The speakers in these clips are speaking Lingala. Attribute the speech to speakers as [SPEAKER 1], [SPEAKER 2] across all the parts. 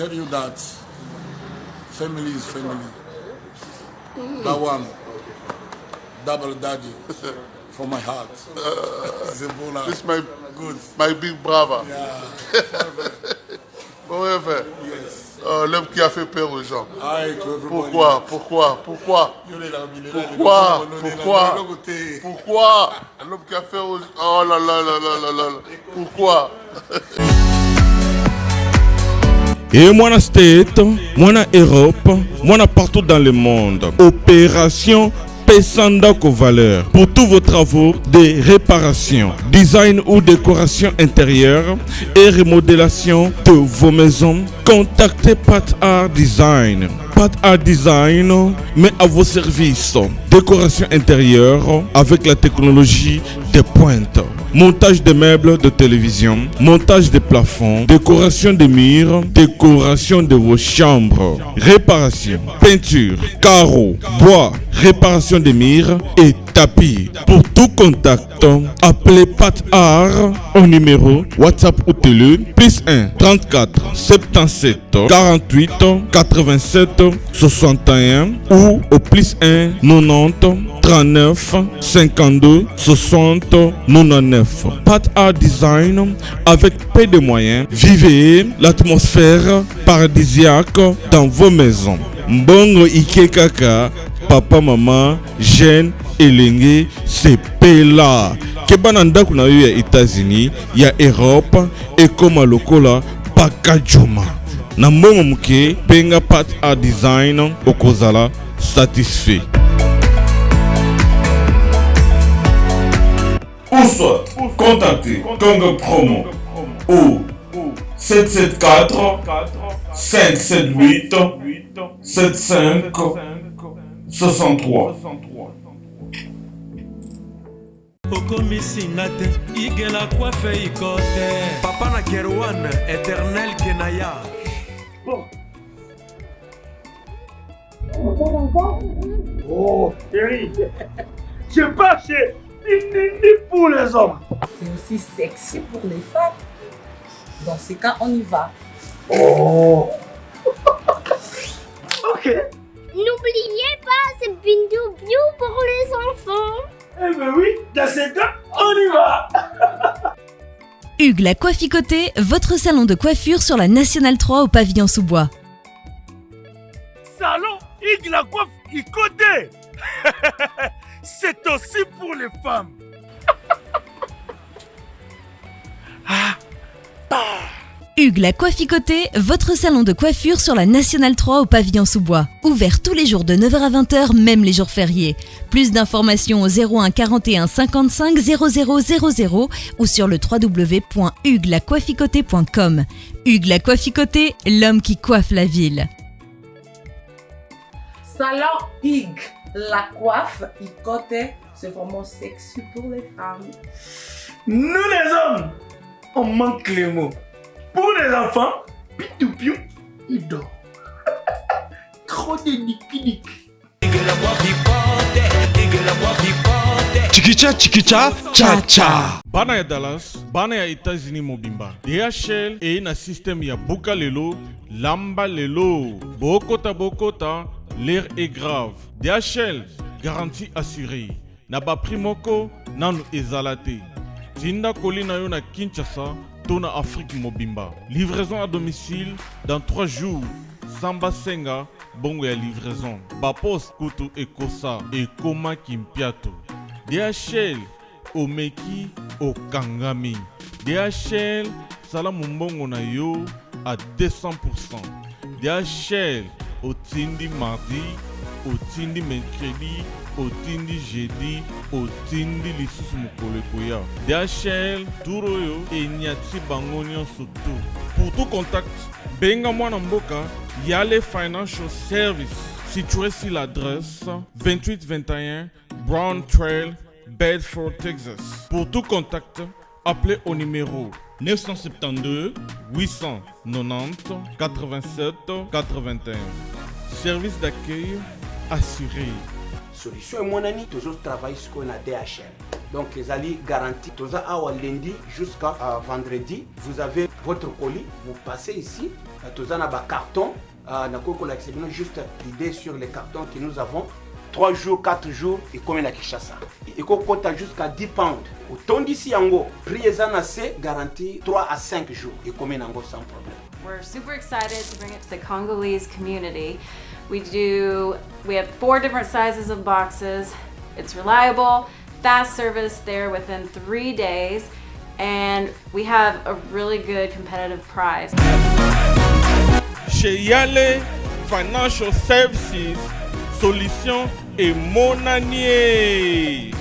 [SPEAKER 1] tell you that family is family. That one, double daddy, from my heart. Zebola.
[SPEAKER 2] This is my
[SPEAKER 1] Good.
[SPEAKER 2] my big brother.
[SPEAKER 1] Yeah.
[SPEAKER 2] Forever.
[SPEAKER 1] Yes.
[SPEAKER 2] L'homme qui a fait peur aux gens.
[SPEAKER 1] Aye, to everybody.
[SPEAKER 2] Pourquoi? L'homme qui a fait aux... Oh là là là là là là. Pourquoi?
[SPEAKER 3] Et moi, na State, moi, na Europe, moi, na partout dans le monde. Opération Pesandako Valeur. Pour tous vos travaux de réparation, design ou décoration intérieure et remodélation de vos maisons, contactez Pat Art Design. Pat Art Design met à vos services décoration intérieure avec la technologie de pointe. Montage des meubles de télévision, montage des plafonds, décoration des murs, décoration de vos chambres, réparation, peinture, carreaux, bois, réparation des murs et tapis. Pour tout contact, appelez Pat Art au numéro WhatsApp ou télé +1 34 77 48 87 61 ou au +1 90 39 52 60 99. Pat Art Design avec peu de moyens. Vivez l'atmosphère paradisiaque dans vos maisons. Mbongo Ike Kaka, papa, maman, jeune, elenge, sepela. Kebana ndaku na yo ya États-Unis, ya Europe, ekoma lokola pakajuma. Na mbongo muke, penga Pat Art Design okozala satisfait. Ou soit contactez Congo Promo au 774 578 75 63.
[SPEAKER 4] Okomisinga te igela coiffe ikote papa na Kerwan éternel Kenaya.
[SPEAKER 5] Oh, chérie, je pars chez Nini pour les hommes.
[SPEAKER 6] C'est aussi sexy pour les femmes. Dans ce cas, on y va.
[SPEAKER 5] Oh. Ok.
[SPEAKER 7] N'oubliez pas, c'est Bindou Biou pour les enfants.
[SPEAKER 5] Eh ben oui, dans ce cas, on y va.
[SPEAKER 8] Hugues la Coifficoté, votre salon de coiffure sur la Nationale 3 au pavillon sous-bois.
[SPEAKER 5] Salon Hugues la coiffe Icoté. C'est aussi pour les femmes.
[SPEAKER 8] Hugues la Coifficoté, votre salon de coiffure sur la Nationale 3 au pavillon sous-bois. Ouvert tous les jours de 9h à 20h, même les jours fériés. Plus d'informations au 01 41 55 0000 ou sur le www.huguelacoifficoté.com. Hugues la Coifficoté, l'homme qui coiffe la ville.
[SPEAKER 6] Salon Hugues la coiffe Icoté, c'est vraiment sexy pour les femmes.
[SPEAKER 5] Nous les hommes, on manque les mots. Pour les enfants, pitou-piou, il dort. Trop de niki-niki.
[SPEAKER 3] Chikicha chikicha cha cha. Bana ya Dallas, bana ya États-Unis mobimba. DHL et na système ya buka lelo, lamba lelo. Bokota bokota, l'air est grave. DHL, garantie assurée. Na ba primoko, nanu ezalate. Tinda kolina yo na Kinshasa, tona Afrique mobimba. Livraison à domicile dans 3 jours. Samba Senga, bongo ya livraison. Bapos kutu ekosa, ekoma kimpiato. DHL, omeki, okangami. DHL, sala mbongo na yo à 200%. DHL, otindi mardi, otindi mercredi, otindi jeudi, otindi lisusu mokolo ekoya. DHL, turoyo, enyati bango nyonso tu. Pour tout contact, benga mwana mboka, Yale Financial Service, situé sur l'adresse 2821 Brown Trail, Bedford, Texas. Pour tout contact, appelez au numéro 972 890 87 81. Service d'accueil assuré.
[SPEAKER 9] solution et mon ami toujours travaille sur qu'on a DHL. Donc les alliés garantis tous à lundi jusqu'à vendredi. Vous avez votre colis, vous passez ici, tous en a carton. Juste l'idée sur les cartons que nous avons. 3 jours, 4 jours, et comme à Kinshasa. Et qu'on compte jusqu'à 10 pounds. Autant d'ici en haut, prix est assez garanti 3 à 5 jours, et comme en haut sans problème.
[SPEAKER 10] We're super excited to bring it to the Congolese community. We have 4 different sizes of boxes. It's reliable, fast service there within 3 days, and we have a really good competitive price.
[SPEAKER 3] Chez Yale Financial Services, solution et monanier.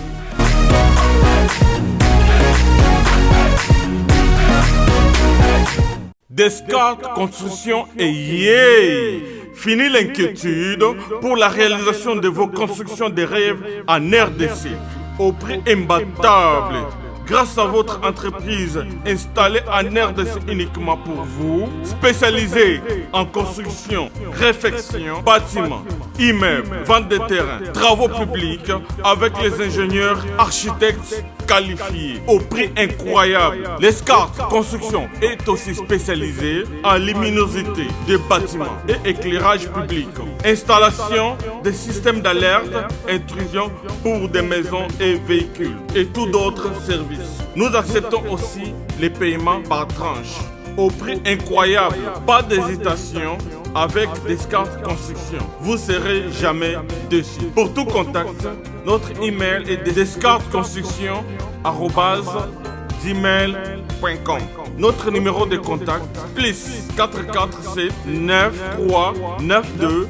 [SPEAKER 3] Descartes Construction et yeah! Fini l'inquiétude pour la réalisation de vos constructions de rêves en RDC au prix imbattable. Grâce à votre entreprise installée en RDC uniquement pour vous, spécialisée en construction, réfection, bâtiments, immeubles, vente de terrains, travaux publics, avec les ingénieurs architectes qualifiés au prix incroyable. L'escart Construction est aussi spécialisée en luminosité des bâtiments et éclairage public, installation des systèmes d'alerte, intrusion pour des maisons et véhicules et tous d'autres services. Nous acceptons aussi les paiements par tranche au prix incroyable. Pas d'hésitation avec Descartes Construction. Vous ne serez jamais déçus. Pour tout contact, notre email est descartesconstruction@gmail.com. Notre numéro de contact plus 447 93 92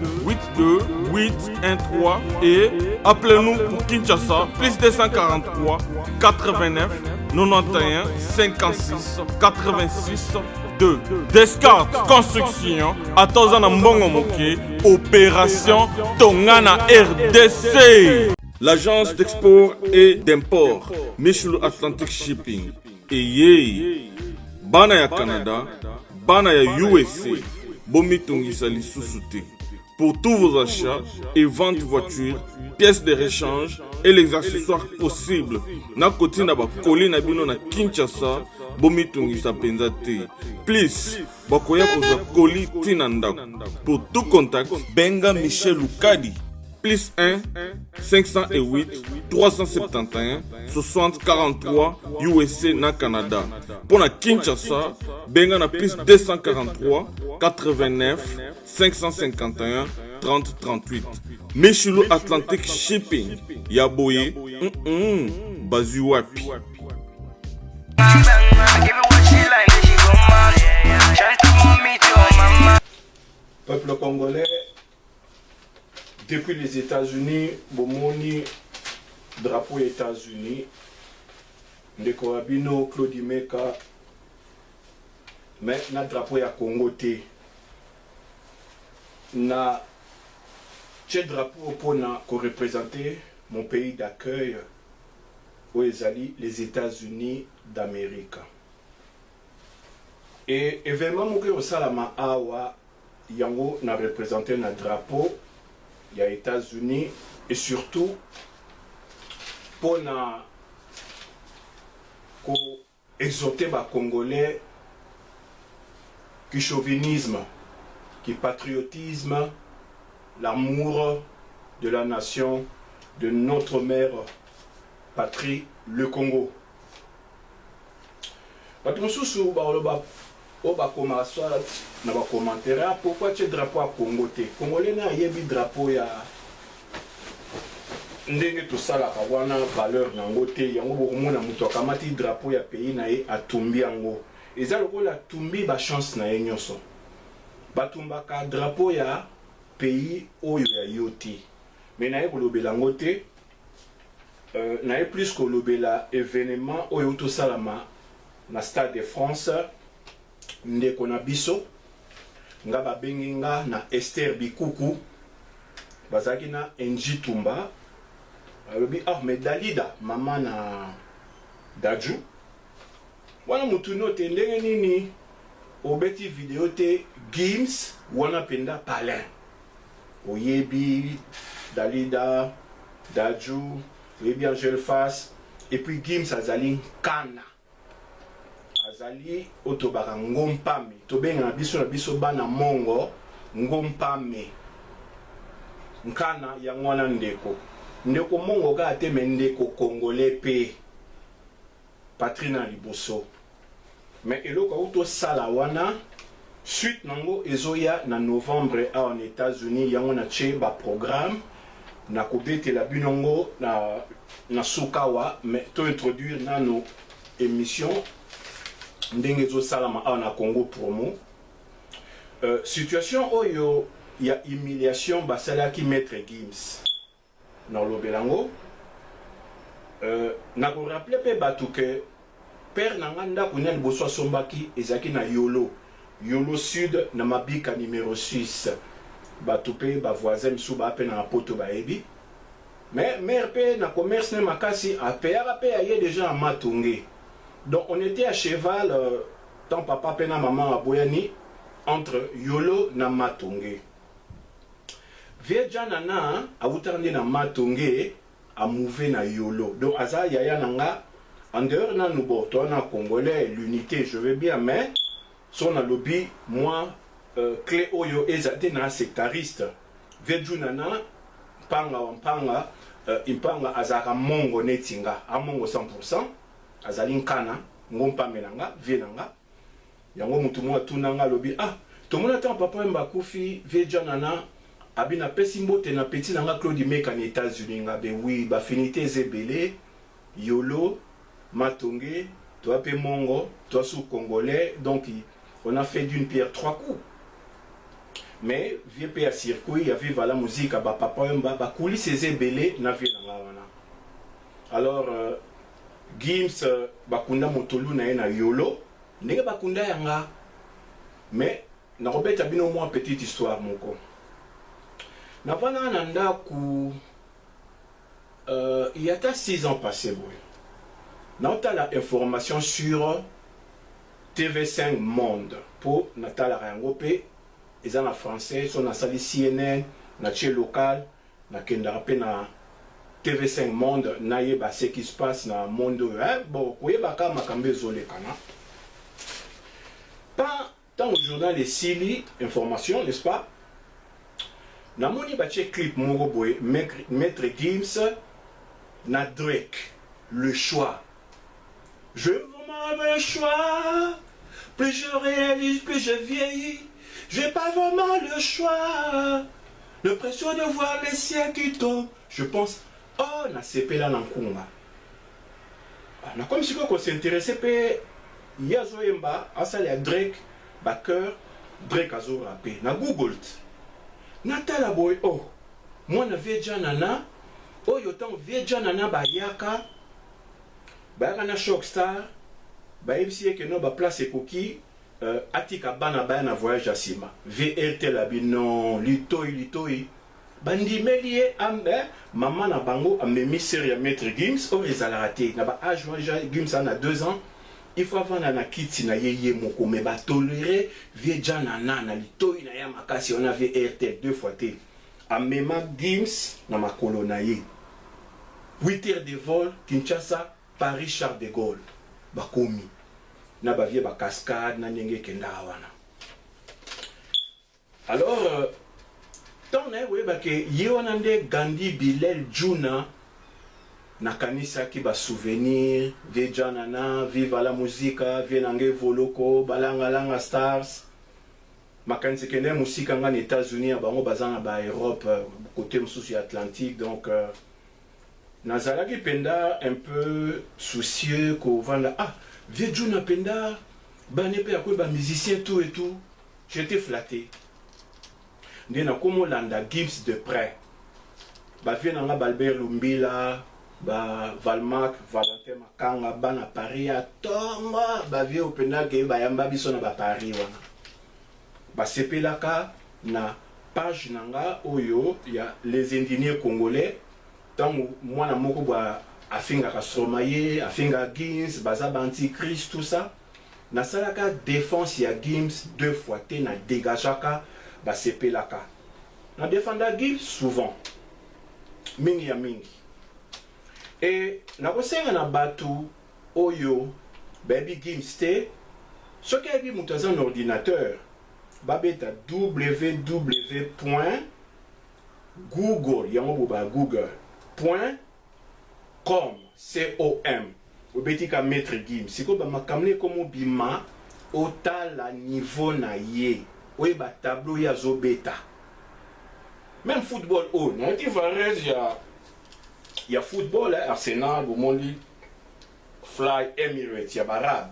[SPEAKER 3] 82 813 et appelez-nous pour Kinshasa plus 243 89 91 56 86 2. Descartes Construction à Tozana Mbongo Moké, opération Tongana RDC. L'agence d'export et d'import Michel Atlantic Shipping et yé bana ya Canada, bana ya USA, bomitungisa lisusu te. Pour tous vos achats et ventes voitures, pièces de rechange et les accessoires possibles. Na koti na ba koli na bino na Kinshasa, bomitungisa penza te. Please, bakoya koza koli tina ndako. Pour tout contact, benga Michel Lukadi. Plus 1 508 371 60 43 USA na Canada. Pour la Kinshasa, benga na plus 243 89 551 30 38. Michelo Atlantic Shipping. Yaboye, bazu wapi.
[SPEAKER 11] Peuple congolais, depuis les États-Unis, bomoni drapeau États-Unis, ndeko abino Claude Meka, mais na drapeau ya Congo te. Na tche drapeau pour na ko représenter mon pays d'accueil où ezali les États-Unis d'Amérique. Et événement moke osalama awa yango na représenter na drapeau ya États-Unis et surtout pour na ko exhorter ba Congolais qui chauvinisme, qui patriotisme, l'amour de la nation, de notre mère patrie, le Congo. Batumsusu ba oba koma soit na ba commentaire pourquoi tu drapeau à Congo te Congolais na yebi drapeau ya ndenge to sala ka wana valeur nango te yango bokomona muto akamati drapeau ya pays na ye atumbi yango eza lokola tumbi ba chance na ye nyonso batumbaka drapeau ya pays oyo ya yoti mais na ye kolobela ngo te na ye plus kolobela événement oyo to salama na Stade de France ndeko na biso nga babengi nga na Esther Bikuku bazaki na NJ Tumba alobi mais Dalida mama na Daju wana mutu note ndenge nini obeti video te Gims wana penda palin oyebi Dalida Dadju, Webi Angel Face, et puis Gims Azali Kana. Azali Otobaka Ngompame. Tobenga biso na biso bana mongo Ngompame. Nkana yangwana ndeko. Ndeko mongo ga ateme ndeko Congolais pe. Patrina liboso. Mais eloko auto sala wana suite nango ezoya na novembre en États-Unis yango na che ba programme na kobete la binongo na sukawa mais to introduire na no émission ndenge zo salama na Congo promo situation oyo ya humiliation basala ki maître Gims na lobelango na ko rappeler pe batuke père nanganda kunya liboso sombaki ezaki na Yolo Sud na mabika numéro 6 batupe ba voisin misu ba pe na poto ba ebi mais mère pe na commerce na makasi a payara pe aye déjà à Matongé donc on était à cheval tant papa pe na maman à Boyani entre Yolo na Matongé vie janana a utandi na Matongé a mouvé na Yolo donc aza yaya nanga en dehors na nubo to na congolais l'unité je veux bien mais son a lobby moi clé oyo ezate na sectariste vejunana panga impanga azaka mongo netinga a mongo 100% azali nkana ngompa menanga vienanga yango mutu mwa tunanga lobby tomona tant papa mbakufi vejanana abina pesimbote na petit nanga Claude Meka na États-Unis ngabe oui ba finité zebele Yolo Matongé toi pe mongo toi sous congolais donc on a fait d'une pierre trois coups mais vieux pe à circuit il y avait la musique à papa ba coulisses zebele na vie na wana alors Gims bakunda motolu na Yolo ndenge bakunda yanga mais na robeta bino moi petite histoire moko na vana nanda ku il y a 6 ans passé boy Natala information sur TV5 Monde pour Natala Rangope, ils en français, sont dans la CNN, na chez local, na Kendarape na TV5 Monde, na yeba ce qui se passe dans le monde. Bon, vous voyez, baka makambe zole kana. Pas tant au journal les Sili, information, n'est-ce pas? Na moni bache clip moko boy, Maître Gims, na Drake, le choix. Je vraiment le choix, plus je réalise, plus je vieillis, j'ai pas vraiment le choix. Le pression de voir les ciels qui tombent, je pense, oh, na CP là nankunga. Na comme si on s'intéressait pe yazo yemba, asali a Drake, backer, Drake azo rappé, na Google. Natala boy, oh, moi na veja nana, oh yotan veja nana ba yaka. Bayana Shockstar, baebisi que no ba place ekoki atika bana bayana voyage à Sima. VRT labi non litoi bandi melie ambe maman na bango amemi série Maître Gims o ezala raté na ba âge Gims a 2 ans il faut avoir na kiti na yeye moko me ba tolérer vie jana na litoi na ya makasi on a VRT 2 fois té amema Gims na makolo na ye 8 heures de vol Kinshasa Paris Charles de Gaulle bakomi na bavie ba cascade na ndenge kenda wana alors tant na we ba ke yona nde Gandhi Bilel Juna na kanisa ki ba souvenir vejana na viva la musica vienange voloko balanga stars makanisi kende musika nga na États-Unis bango bazana ba Europe côté mususu Atlantique donc Nazalaki penda un peu soucieux qu'on vende vieux Juna penda banepe à quoi ba musicien tout et tout j'étais flatté ndena comme Landa Gims de près ba vient nga Balbert Lumbila ba Valmac Valentin Makanga bana Paris à tonga ba vieux penda ke ba yamba biso na ba Paris wana ba sepelaka na page nanga oyo ya les indignés congolais. Moi, na moko ba afinga ka Stromae, afinga Gims, baza antichrist tout ça. Na salaka défense ya Gims 2 fois té na dégageaka ba sepelaka. Na défenda Gims souvent. Mingi ya mingi. Et nakosenga na batu oyo baby games te soki ayebi moto aza un ordinateur babeta www.google yango boba google.com com obetika maître game siko bamakamne komo bima otala niveau na ye oyeba tableau ya zobeta même football o na ti Varese ya football Arsenal bomondi Fly Emirates ya barabe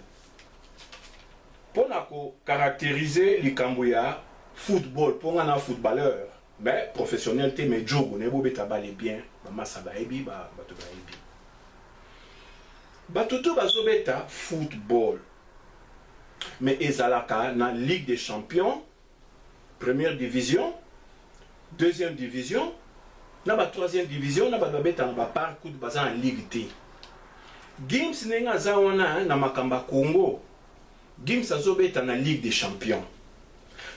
[SPEAKER 11] pour caractériser likambo ya football pour un footballeur mais professionnel te mais jogo ne bobeta bale bien ba masa ba ebi ba bato ba ebi batutu bazobeta football mais ezalaka na Ligue des Champions première division deuxième division na ba troisième division na ba beta na ba parcours baza en Ligue T Gims nenga za wana na makamba Congo Gims azobeta na Ligue des Champions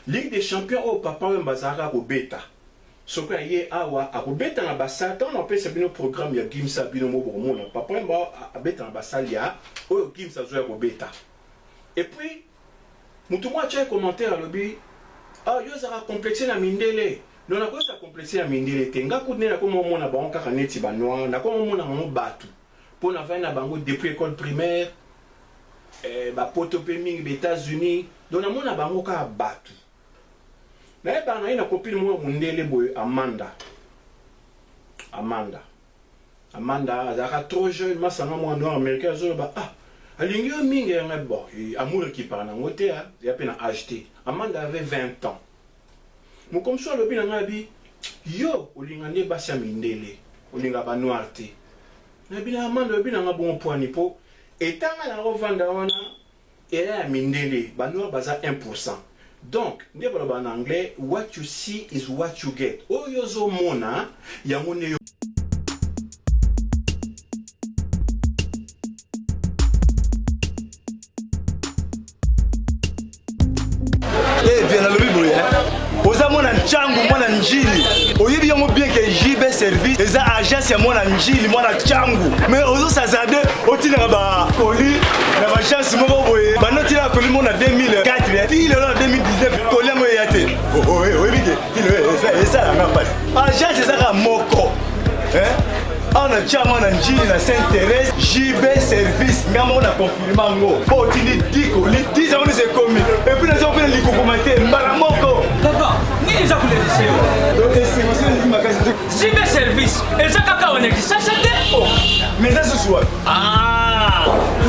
[SPEAKER 11] Ligue des Champions au papa mbazaka ko beta soko ye awa akobeta na basata on appelle ça bino programme ya Gims abino mobo mona papa mba abeta na basalia o Gims azoya ko beta et puis mutu mwa cha commentaire alobi ah yo za complexer na mindele non na ko sa complexer na mindele tenga ku nena ko mona ba on kaka neti ba noir na ko mona mo batu pour na na bango depuis école primaire ba potope mingi be États-Unis donc na mona bango ka batu mais ba na ina copine mo mundele boy Amanda azaka trop jeune masanga mo noir américain zo ba ah alingi mingi ya bon amour qui parle na ngote ya pena acheté Amanda avait 20 ans mo comme ça le bina ngabi yo olingande basi mindele olinga ba noir te na bina Amanda le bina ngabo poani po etanga na revanda wana era ya mindele ba noir baza 1%. Donc, en anglais, what you see is what you get. Oyozo mona, yamone.
[SPEAKER 12] Eh, viens dans le Bible, oza mona nchangu mwana njili oyebi yango bien que JB service eza agence ya mwana njili mwana changu mais ozo sazade otinaka ba koli na ba chance moko boye banoti na koli mona 2004 ti lelo na 2019 koli yango yate oyebi ke eza la même passe agence eza moko on a déjà mon njili na Saint-Thérèse JB service ngamo na confirmer ngo po tindi diko li 10 ans c'est commis et puis les autres les commenter mbala moko
[SPEAKER 13] papa ni les akule leseo
[SPEAKER 12] donc c'est moi c'est ma case
[SPEAKER 13] JB service et ça kaka on est ça oh
[SPEAKER 12] mais ça ce soir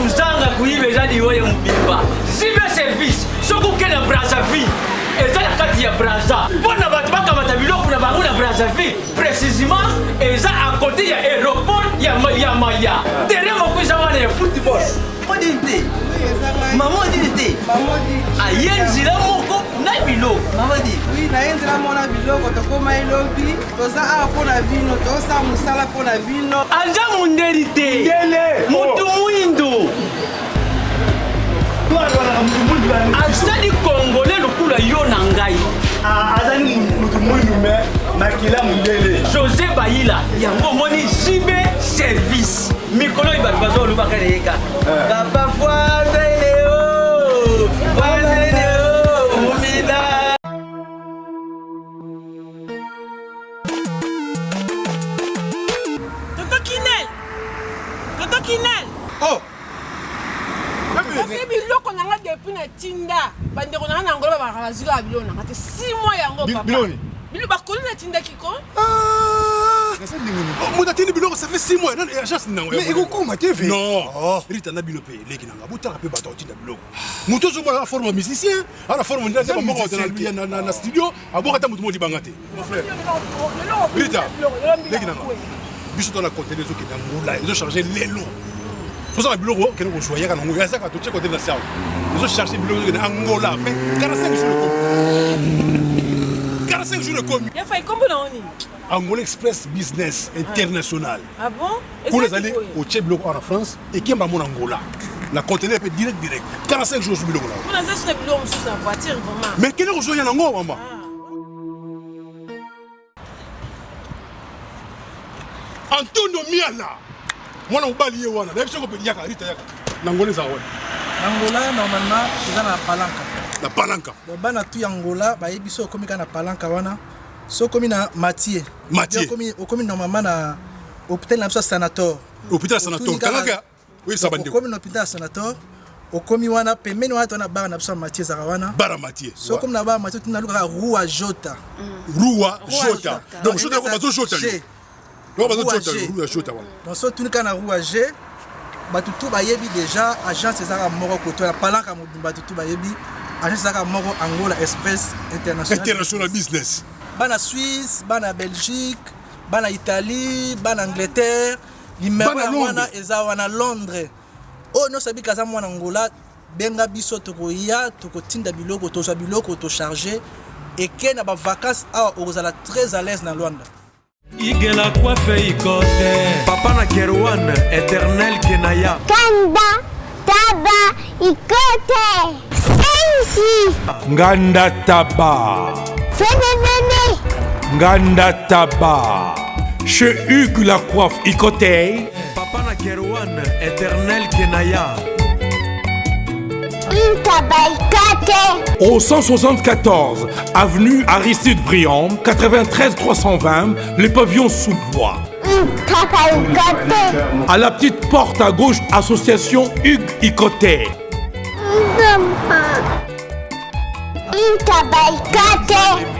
[SPEAKER 13] uzanga kuibe jadi wewe mbimba JB service soko kena Brazzaville eza na kati ya Brazza mpona bato bakamata biloko na bango na Brazzaville précisément eza à côté ya aéroport ya Maya terrain moko eza wana ya football odinte maman odinte aye nzela moko na biloko
[SPEAKER 14] mamadi oui na nzela mona biloko tokoma elobi toza awa mpona bino tosa mosala mpona bino
[SPEAKER 13] aza mundeli te mutu mwindu azali congolais lokula yo na ngai
[SPEAKER 12] azali mutu mwindu me makila mundele
[SPEAKER 13] José Bayila yango moni JB service mikolo bato bazolobaka leka papa foiseleo umida
[SPEAKER 15] Toto Kinel
[SPEAKER 12] oh
[SPEAKER 15] c'est biloko nanga depuis na tinda bandeko nanga na ngolo ba bazika biloko nanga te 6 mois yango papa biloko bakoli na tinda kiko
[SPEAKER 16] Mon tini biloko ça fait 6 mois non agence nango
[SPEAKER 12] mais ekokoma te ve
[SPEAKER 16] non rita na bilope leki nanga botala pe bato tinda biloko moto zo la forme musicien ala forme ndeza ba moko na studio aboka ta moto mo libanga te mon frère rita leki nanga biso dans la conteneur zo ki na ngula zo charger lelo tout ça le bureau que nous choisir quand on regarde ça quand tu côté de la salle nous chercher le bureau en Angola fait 45 jours de 45 jours de commis
[SPEAKER 15] il fait combien d'années
[SPEAKER 16] Angola Express Business International
[SPEAKER 15] ah bon
[SPEAKER 16] pour les aller au Tchèque en France et qui m'a mon Angola la conteneur peut direct 45 jours sur le bureau là
[SPEAKER 15] on a ça sur le bureau sur sa voiture vraiment
[SPEAKER 16] mais quel est le en Angola maman Antonio Miala mwana mobali ye wana nayebi soko mpe yaka rita yaka na Angola eza wana
[SPEAKER 17] na Angola normalement eza na palanka
[SPEAKER 16] na palanka
[SPEAKER 17] bana tu ya Angola bayebi so okomi ka na palanka wana so okomi na Mathieu okomi normalement na hôpital na biso sanator
[SPEAKER 16] talaka oui ça bandi
[SPEAKER 17] okomi na hôpital sanator okomi wana pembeni wana tona bara na biso Mathieu zaka wana
[SPEAKER 16] bara Mathieu
[SPEAKER 17] so okomi na bara Mathieu tuna luka rua jota
[SPEAKER 16] donc jota ko bazo jota rua jota wana
[SPEAKER 17] donc so tunika na rua G batutu bayebi déjà agence ezaka moko koto na palanka mobimba tutu bayebi agence ezaka moko Angola Express
[SPEAKER 16] international business
[SPEAKER 17] bana Suisse bana Belgique bana Italie bana Angleterre limero wana eza wana Londres o no sabi kaza mwana Angola benga biso tokoya tokotinda biloko tozwa biloko to charger et na ba vacances a ozala très à l'aise na Luanda
[SPEAKER 4] igela coiffe ikote papa na Kerwan éternel kenaya
[SPEAKER 7] Kanda taba ikote sensi
[SPEAKER 4] nganda taba
[SPEAKER 7] Fenenene
[SPEAKER 4] nganda taba chez Hugues la coiffe ikote papa na Kerwan éternel kenaya
[SPEAKER 7] Au
[SPEAKER 4] 174 avenue Aristide Briand, 93 320, les pavillons sous bois. À la petite porte à gauche, association Hugues Ikoté.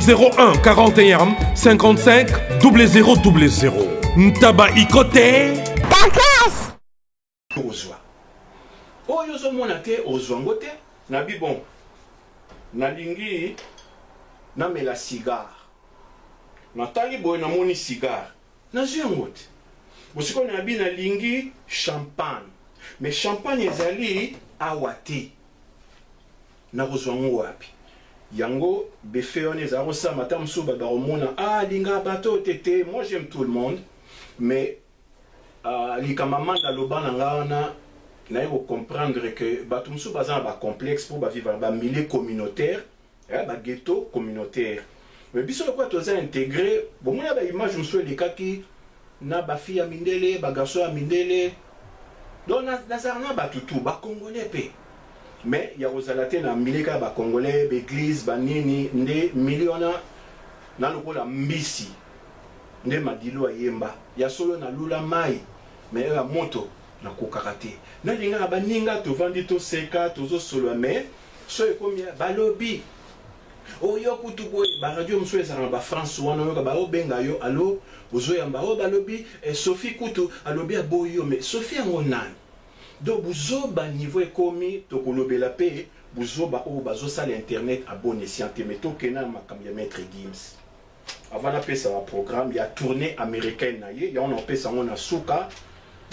[SPEAKER 4] 01 41 55 0000. Ntaba Ikoté.
[SPEAKER 11] Oyo ozomona te ozwango te nabi bon nalingi namela cigare natali boye namoni cigare nazwi yango te bosiko nabi nalingi champagne mais champagne ezali awa te nakozwa ngo wapi yango befe wana ezala kosama ata mosusu bakomona linga bato tete moi j'aime tout le monde mais likamama ndaloba na nga wana il faut comprendre que bato musu baza na ba complexe pour vivre ba milieu communautaire ba ghetto communautaire mais biso le quoi toza intégré bon moi ba image musu elekaki na ba fille ya mindele ba garçon ya mindele donc na ba tutu ba congolais pe mais ya kozala te na milieu ka ba congolais ba église ba nini nde miliona na lokola mbisi nde madilo ayemba ya solo na lula mai mais ya moto na kokaka te na linga baninga tovandi toseka tozosolola mais so ekomi balobi oyo kutu boye baradio mosu ezala na bafrance wana oyoka baobenga yo alo ozoyamba o balobi Sophie kutu alobi aboyi yo mais Sophie yango nani donc buzoba niveau ekomi tokolobela mpe buzoba oyo bazosala internet abone siante mais tokena makambo ya maître Gims avant napesa ba programme ya tournée américaine na ye ya on apesa yango na suka.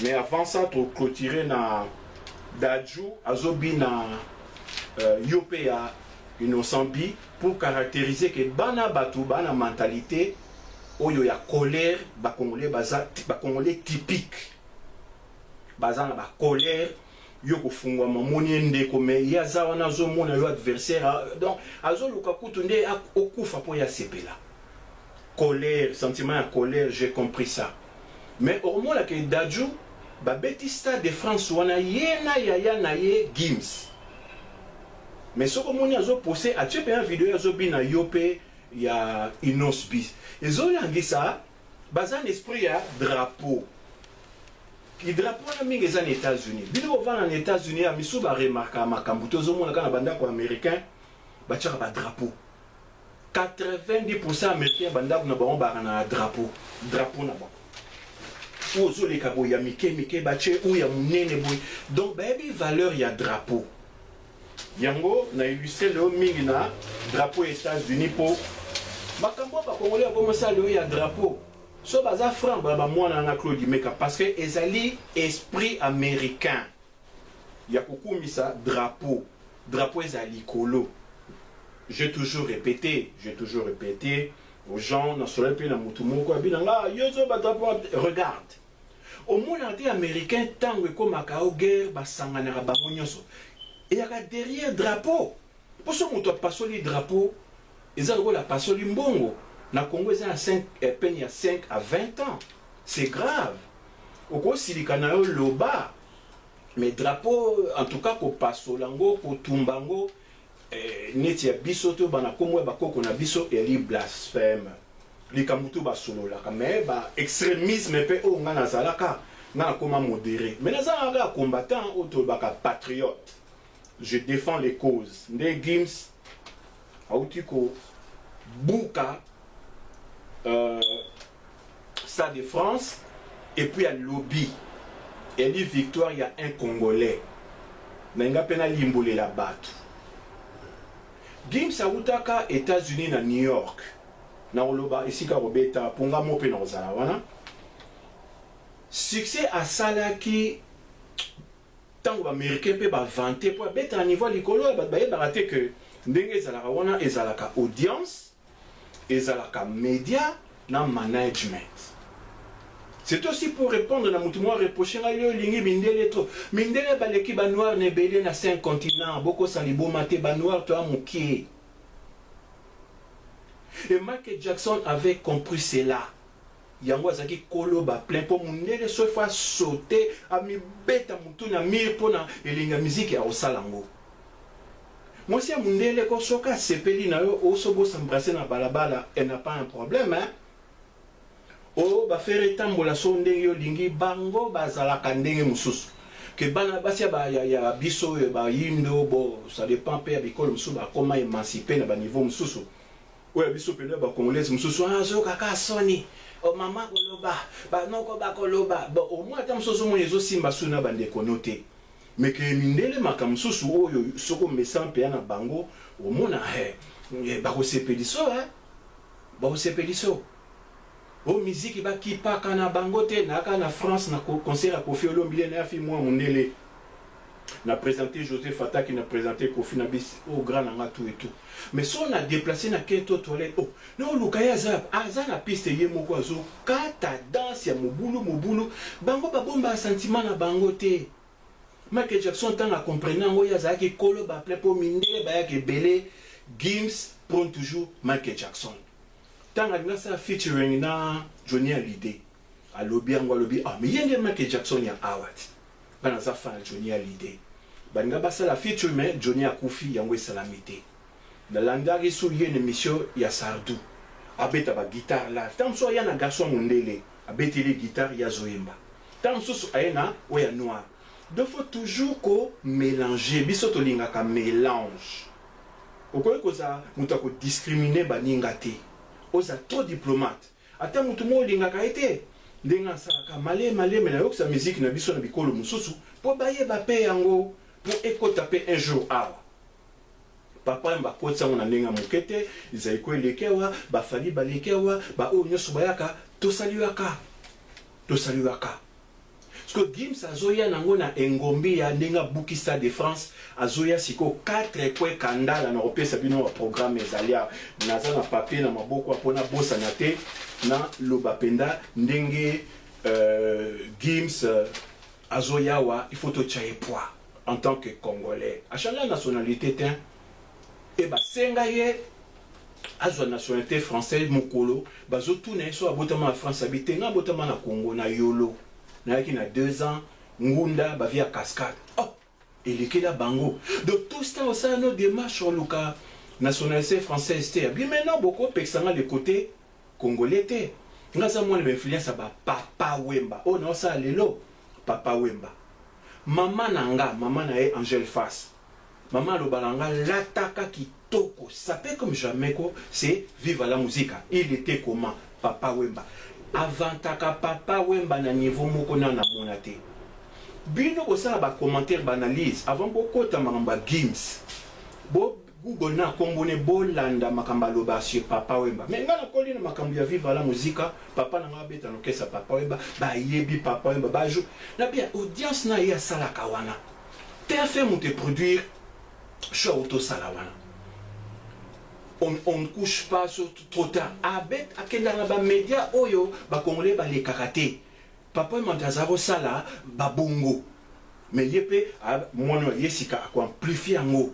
[SPEAKER 11] Mais avant ça, tu clôturer na Dadju, Azobi na Yope ya Innocent-Bi pour caractériser que bana batu bana mentalité oyo ya colère ba congolais typique. Baza na ba colère yo kofungwa mamoni ndeko me yaza wana zo mona yo adversaire donc azo luka kutu nde okufa po ya sepela. Colère, sentiment ya colère, j'ai compris ça. Mais au moins la que Dadju ba Betista de France wana yena yaya na ye Gims mais soko moni azo posé a tu pe un vidéo azo bina yope ya Inosbi ezo yangi ça bazan esprit ya drapeau ki drapeau na mingi za États-Unis bino va en États-Unis a misu ba remarka makambu tozo mona kana banda ko américain ba tchaka ba drapeau 90% américain banda ko na ba na drapeau na ba ozo les kabo ya mike bache ou ya munene boy donc baby valeur ya drapeau yango na illustré le mingi na drapeau États-Unis po makambo ba congolais ba mosa le ya drapeau so baza franc ba mwana na Claude Meka parce que ezali esprit américain ya kokumisa drapeau ezali kolo j'ai toujours répété aux gens na soleil pe na mutumoko abinanga yozo ba drapeau regarde au monde entier américain tango ekomaka o guerre basanganaka bango nyonso eyaka derrière drapeau poso moto apasoli drapeau eza lokola pasoli mbongo na Congo eza na 5 à 20 ans c'est grave oko silika na yo loba mais drapeau en tout cas ko pasolango ko tumbango neti ya biso to bana komwe bakoko na biso eli blasphème likamutu basololaka mais ba extrémisme pe o nga nazalaka nga koma modéré mais nazalaka combattant auto baka patriote je défends les causes nde Gims auti ko buka Stade de France et puis à lobby et dit victoire il y a un Congolais n'enga pena limbole la batu Gims autaka États-Unis na New York na oloba isika robeta ponga mope na ozala wana succès à salaki tango ba américain pe ba vanter pour beta niveau likolo ba baraté que ndenge ezalaka wana ezalaka audience ezalaka média na management. C'est aussi pour répondre à mon reprocher à l'Ingi Mindele trop. Mindele baleki ba noir ne belé na 5 continents, beaucoup salibo maté ba noir toi moukié. Et Michael Jackson avait compris cela. Yango azaki kolo ba plein pour Mindele so fois sauter a mi beta mutu na mi pona elinga musique ya osalango. Moi si Mindele ko soka sepeli na yo osobo s'embrasser na balabala, elle n'a pas un problème hein. Oh, ba faire tambola sondenge yo lingi bango bazalaka ndenge mususu ke bana basia ba ya biso ba yindo bo ça dépend pe ya bikolo mususu ba koma émancipé na ba niveau mususu oya biso pe ba congolais mususu zo kaka soni o mama koloba ba noko ba koloba bo au moins tam mususu mo yezo simba suna bande konote mais ke mindele makamususu oyo soko mesan pe na bango o mona ba ko sepeliso ba ko sepeliso o musique ba ki pa kana bangote na kana France na concert à Kofi Olomide na fi moi monele na présenté Joseph Fata qui na présenté Kofi na bis au grand nanga tout et tout mais si on a déplacé na keto toilette oh non lukaya za na piste ye moko azo kata danse ya mobulu bango ba bomba sentiment na bangote Michael Jackson tanga comprenant ngo ya za ki kolo ba plein pour mindele ba ya ke belé Gims prend toujours Michael Jackson. Tant que ça featuring na Johnny Hallyday à lobby ah mais yende Michael Jackson ya award bana za fan Johnny Hallyday banga basa la feature mais Johnny akufi yango salamité na landari sou yene émission ya Sardou abeta ba guitare là tant so ya na garçon mondele abeti les guitare ya zoemba tant so ayena o ya noir de faut toujours ko mélanger biso to linga ka mélange okoy ko za mutako discriminer baninga te oza trop diplomate ata mutu mo lingaka ete ndenga salaka male mais na yoksa musique na biso na bikolo mususu po baye ba pe yango po ekota pe un jour awa papa mba kotsa na ndenga mukete izaiko elekewa ba fali balekewa ba o nyoso bayaka to saluaka parce que Gims azoya nango na engombi ya ndenga buki Stade de France azoya siko 4 kwe kandala na opesa bino wa programme ezalia naza na papier na maboko apona bosa na te na lobapenda ndenge Gims azoya wa il faut to chaye poids en tant que Congolais à chaque nationalité tin et ba senga ye azwa nationalité française mokolo bazo tuna so abotama France habité nga botama na Congo na yolo na qui na 2 ans ngunda ba via cascade oh il est là bango donc tout ça aussi nos démarches sur le cas nationalité française té bien maintenant beaucoup pexanga le côté congolais té ngasa moi l'influence ba papa Wemba oh non ça lelo papa Wemba maman nanga maman na Angèle Face maman lo balanga lataka kitoko ça fait comme jamais quoi c'est vive la musique il était comment papa Wemba avant taka papa Wemba na niveau moko na monate bino ko sala ba commentaire banalise avant boko ta makamba Gims bo Google na kombone bolanda makamba loba sur papa Wemba mais ngana koli na makambo ya vive la musique papa na ngabeta no kesa papa Wemba ba yebi papa Wemba ba jou na bien audience na ya sala kawana te fait monter produire show auto sala wana on ne couche pas sur trop tard. Abet akenda na ba média oyo ba congolais ba les karaté. Papa Mandazaro sala ba bongo. Mais yepe mono yesika ko amplifier ngo.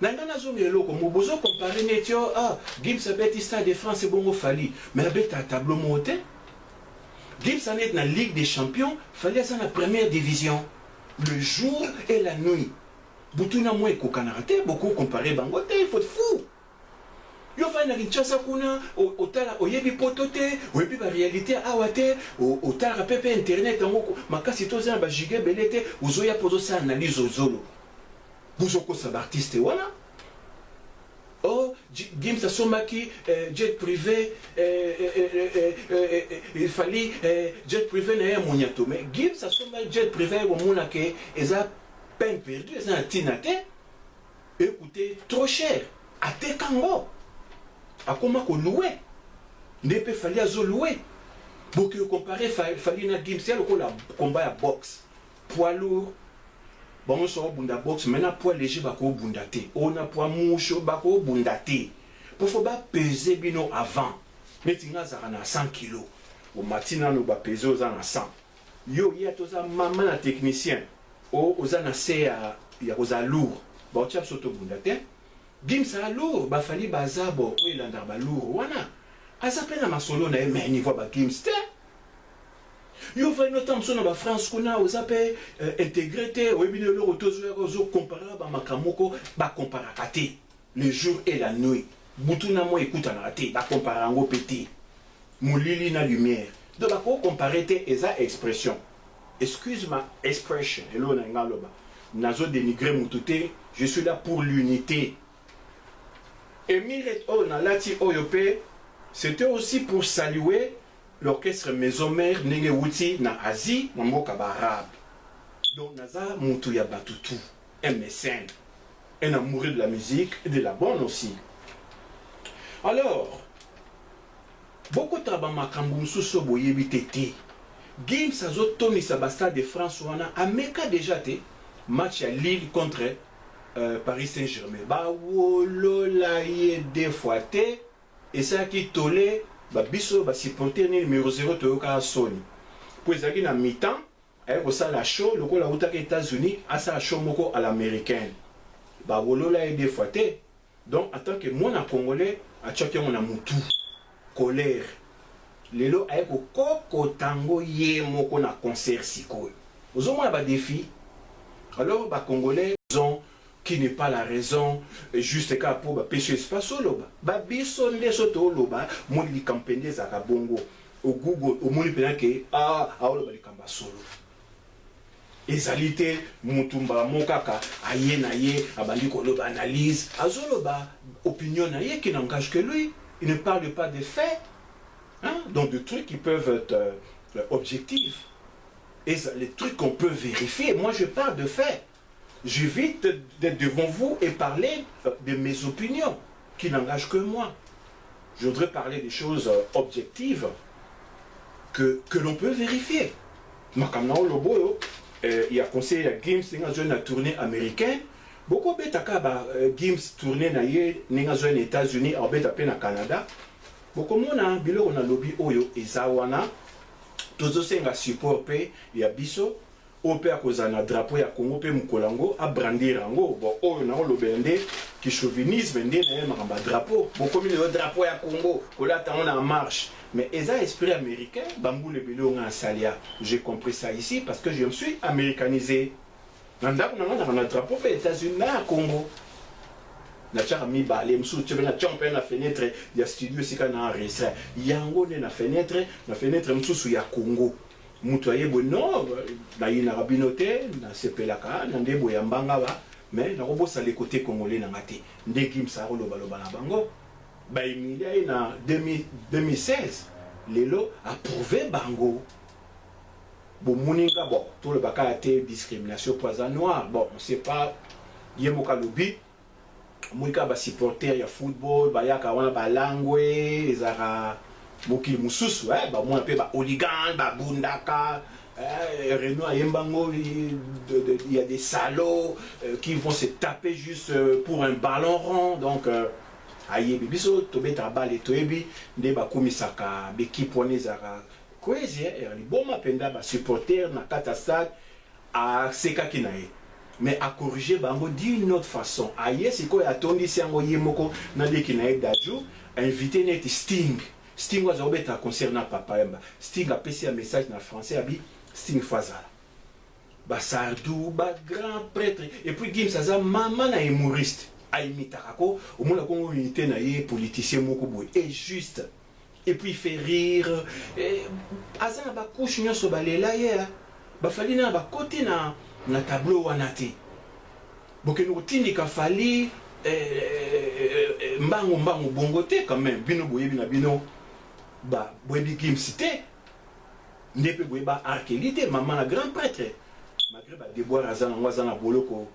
[SPEAKER 11] Nanga na zonge loko mo bozo comparer netio Gims abeti Stade de France bongo fali. Mais abeta tableau monté. Gims en est dans la Ligue des Champions, fallait ça dans la première division. Le jour et la nuit. Butuna moi et Kokanarate, beaucoup comparé Bangote, il faut être fou. Yo fa na Kinshasa kuna, otala oyebi potote, oyebi ba réalité awate, otala pepe internet ngoko, makasi toza ba giga belete, uzoya pozo sa analyse ozolo. Buzoko sa artiste wana. Oh, Gims a somaki jet privé, il fallait jet privé na moniato. Mais Gims a somaki jet privé au monake, eza peine perdue, eza tinate. Écoutez, trop cher. Ate kango. Akoma ko loué. Nepe fallait azo loué. Beaucoup de comparer fallait na Gims, c'est le combat à boxe. Poids lourd. Bon, on sort bunda box, maintenant poids léger bako bundate. On a poids moucho bako bundate. Pour faut pas peser bino avant. Mais tinga zarana 100 kg. Au matin nous ba peser aux en 100. Yo y a tous un maman un technicien. Aux en assez ya aux lourd. Bon tu as soto bundate. Gims a lourd, ba fali bazabo, o ilanda ba lourd wana. Azapena masolo na mais niveau ba Gims te. Yo va notamment sur la France qu'on a aux appels intégrité au bien le retour aux comparable à makamoko ba comparakate le jour et la nuit butuna mo écoute en raté ba comparango pété moulili na lumière donc ba ko comparer te eza expression excuse ma expression hello na ngaloba nazo dénigrer mutute je suis là pour l'unité Emile o na lati oyope c'était aussi pour saluer l'orchestre Maison Mère Nenge Wuti na Asie, Mamboka Arabe. Donc Naza Moutouya Batutu, un mécène, un amoureux de la musique et de la bonne aussi. Alors, beaucoup de Makamboum Sousso Boyebi Tete, Gims Azo Tony Sabasta de France Wana, Ameka déjà te, match à Lille contre Paris Saint-Germain. Ba wolola ye deux fois te, et ça qui tolé. Biso ba supporter ni numéro 0 toyoka Sony. Pour ezaki na mi-temps, ayeko sala show loko la utaka États-Unis asa show moko à l'américaine. Ba wolola des fois te. Donc en tant que moi na congolais, a tchaki mon mutu. Colère. Lelo ayeko koko tango ye moko na concert sikoy. Ozomona ba défi. Alors ba congolais ont qui n'est pas la raison juste car pour pêcher espace loba ba biso ndeso to loba moni li campagne za kabongo au Google au moni pena ke loba li kamba solo ezalité mutumba mokaka aye na ye abandi ko loba analyse azoloba opinion na ye qui n'engage que lui, il ne parle pas des faits, hein? Donc de trucs qui peuvent être objectifs et les trucs qu'on peut vérifier. Moi je parle de faits. J'évite d'être devant vous et parler de mes opinions qui n'engagent que moi. Je voudrais parler des choses objectives que l'on peut vérifier. Il y a conseillé à Gims dans une tournée américaine. Beaucoup de Gims tournée dans les États-Unis, au Canada. Beaucoup de gens ont lobby oyo ezawana. Tous ceux qui support il y a biso. Ope a cause na drapeau ya Congo pe mukolango a brandir rango bon oyo na lobende ki chauvinisme ndé na makamba drapeau bon comme le drapeau ya Congo kola tango na marche mais eza esprit américain bambou le belo nga salia j'ai compris ça ici parce que je me suis américanisé nanda na drapeau pe États-Unis na Congo na chaka mi balé msu tebe na chompe na fenêtre ya studio sika na enregistré yango na fenêtre msusu ya Congo mutu ayebo non na yina rabinote na sepelaka na ndebo ya mbanga ba mais na robosa le côté congolais na ngate ndeki msaro loba loba na bango ba emilia na 2016 lelo approuvé bango bon muninga bon tout le baka a été discrimination poison noir bon on sait pas yemoka lobi muika ba supporter ya football ba yaka wana ba langwe ezara Mokili mususu ba moi pe ba oligan ba bundaka Renault ayembango il y a des salauds qui vont se taper juste pour un ballon rond donc ayebi biso tobeta balle toyebi nde ba komisaka l'équipe onezaka kwezi li boma penda ba supporter na kata stade a seka kinaye mais à corriger bango d'une autre façon aye siko ya tondi sango yemoko na de kinaye daju invité net Sting Sting was obeta concernant papa yamba. Sting a passé un message en français abi Sting fazala. Ba Sardou, ba grand prêtre et puis Gims aza maman na humoriste. A imitarako au monde ko unité na ye politicien moko boy et juste. Et puis il fait rire aza na ba couche nyoso balela ye ba fali na ba côté na tableau wana te. Boke no tindika fali mbango bongo te quand même bino boyebi na bino ba boyebi Gims te ndepe boyeba arkelite maman la grand prêtre malgré ba déboire azana ngwazana boloko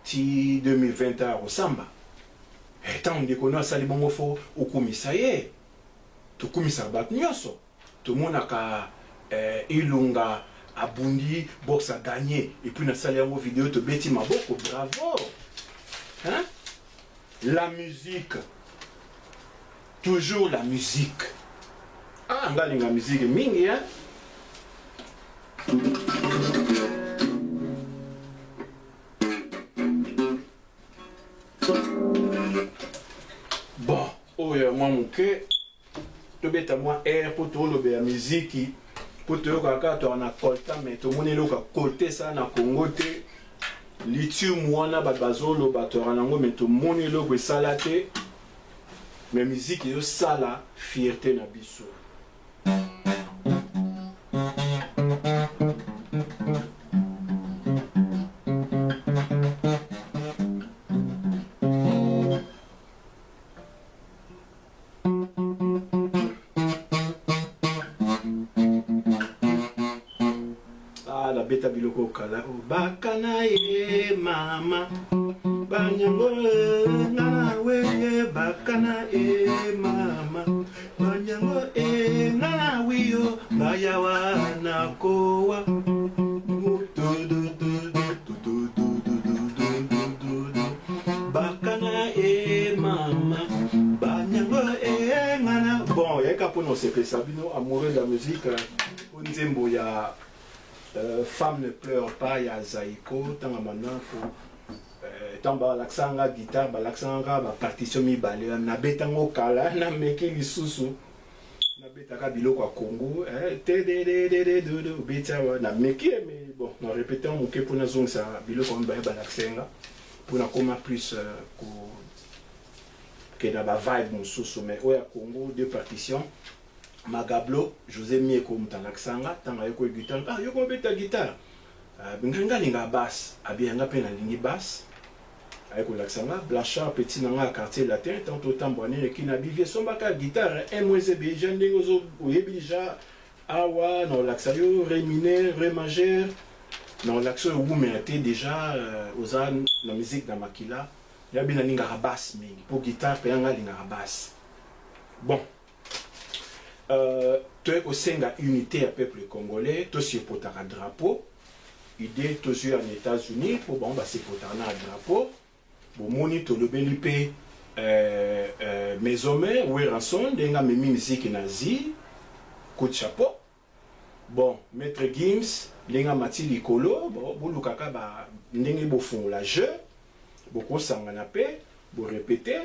[SPEAKER 11] ti 2020 au samba tant de kono sali bongo fo okumisa ye to kumisa bat nyoso to monaka ilunga abundi box a gagné et puis na sali yango vidéo to beti maboko bravo hein. La musique, toujours la musique. Ah, on a la musique mingi, hein? Bon, oh, moi, mon cœur, tu bêtes à moi, air pour tout le la musique, pour te regarder, tu en as colta, mais tout le monde est là, côté ça, na Congo, lithium wana babazolo batoranango meto moni logo salate mais musique yo sala fierté na biso beta biloko kala bakana ye mama banyango ngana we bakana e mama banyango e ngana wiyo bayawa na kowa bakana e mama banyango e ngana bon yaka pono sepe sabino amoureux de la musique onzembo ya Femme ne pleure pas, ya Zaiko, tant maintenant tant l'accent la guitare, l'accent la partition mi balé, na betango kala, na meki lisusu, na betaka biloko à Congo, na meki mais bon, na répétant mon ke pour na zone ça biloko on ba l'accent pour na koma plus que na ba vibe mon susu mais au Congo deux partitions. Magablo, José Mieko Mutalaksanga, tanga yoko guitare, ah yoko beta guitare. Binganga linga basse, abianga pe na lingi basse. Ayoko laksanga, Blanchard petit nanga quartier latin, tantôt tamboine qui na bivie sombaka guitare, mweze bejan dengozo oyebija awa non laksayo ré mineur, ré majeur. Non lakso wumete déjà aux an la musique na makila. Yabina linga basse mingi, pour guitare pe nga linga basse. Bon. Tu es au sein de l'unité à peuple congolais, tu es pour un drapeau. Idée, tu es en États-Unis, pour bon, bah, c'est pour un drapeau. Bon, moni, tu le belipé, mes hommes, ou rançon, denga memi musique nazi, coup de chapeau. Bon, maître Gims, denga mati likolo, bon, boulou kaka, bah, n'engue bofon la jeu, beaucoup sanganape, vous répétez.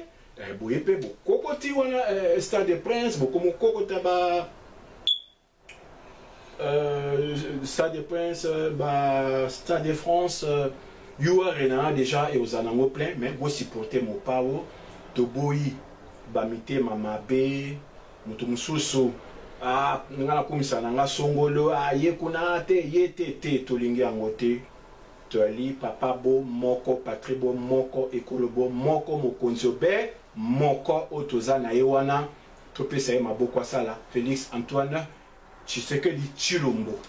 [SPEAKER 11] Boyepe bo kokoti wana Stade des Princes bo komo kokota ba Stade des Princes ba Stade de France Arena déjà et aux anango plein mais vous supporter mon pao to boyi ba mité mama be mutu mususu ah ngala komisa nanga songolo aye kuna te yete te tolingi angote to ali papa bo moko patri bo moko ekolo bo moko mokonzo be moko otoza na yewana to pesa ye maboko sala Félix Antoine Tshisekedi Tshilombo.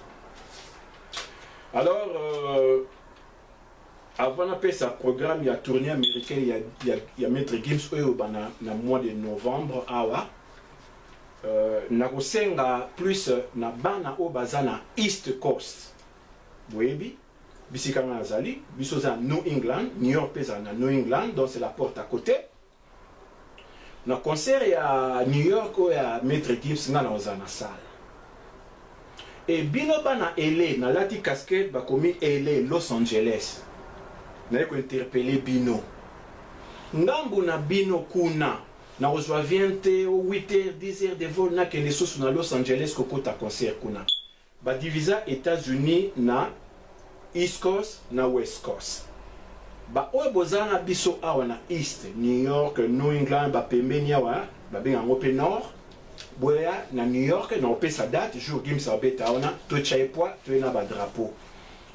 [SPEAKER 11] Alors avant d'appeler sa programme il y a tournée américaine il y a Maître Gims oyo bana na mois de novembre awa na kosenga plus na bana o bazana East Coast boyebi bisika na zali biso za New England New York pesa na New England donc c'est la porte à côté. Na concert ya New York ou ya Maître Gims nga na ozana salle. Et bino bana LA na lati casquette ba komi LA Los Angeles. Na ko interpeller bino. Ngambu na bino kuna na reçoit 20h, 8h, 10h de vol na kende sosu na Los Angeles kokota concert kuna. Ba divisa États-Unis na East Coast na West Coast. Ba oyo bozana biso awa na East, New York, New England, ba pembeni awa, ba benga ngope Nord. Boya na New York na opesa date jour Gims abeta ona to chaipwa to na ba drapeau.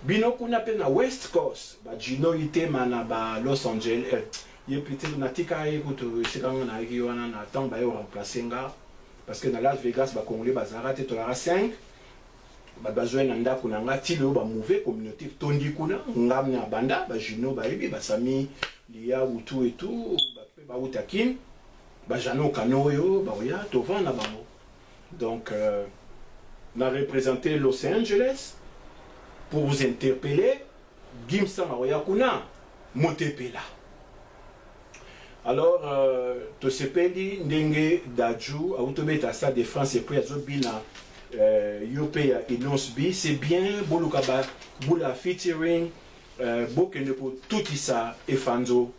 [SPEAKER 11] Bino kuna pe na West Coast, ba Gino Itema na ba Los Angeles. Il peut-être na tika écoute c'est quand on a eu on a temps ba yo remplacer nga parce que na Las Vegas ba congolais bazara te tolara 5 ba besoin na ndako na nga tilo ba mauvais communauté tondi kuna ngamna banda ba jino ba yebi ba sami liya utu et tout ba utakin ba jano kanoyo ba oya to vana bango. Donc on a représenté Los Angeles pour vous interpeller Gimsa oya kuna motepela. Alors, to sepeli ndenge daju autobeta Stade de France et puis azobina Yope Inons B, c'est bien bolukaba bula featuring bokende ko tutisa efanzo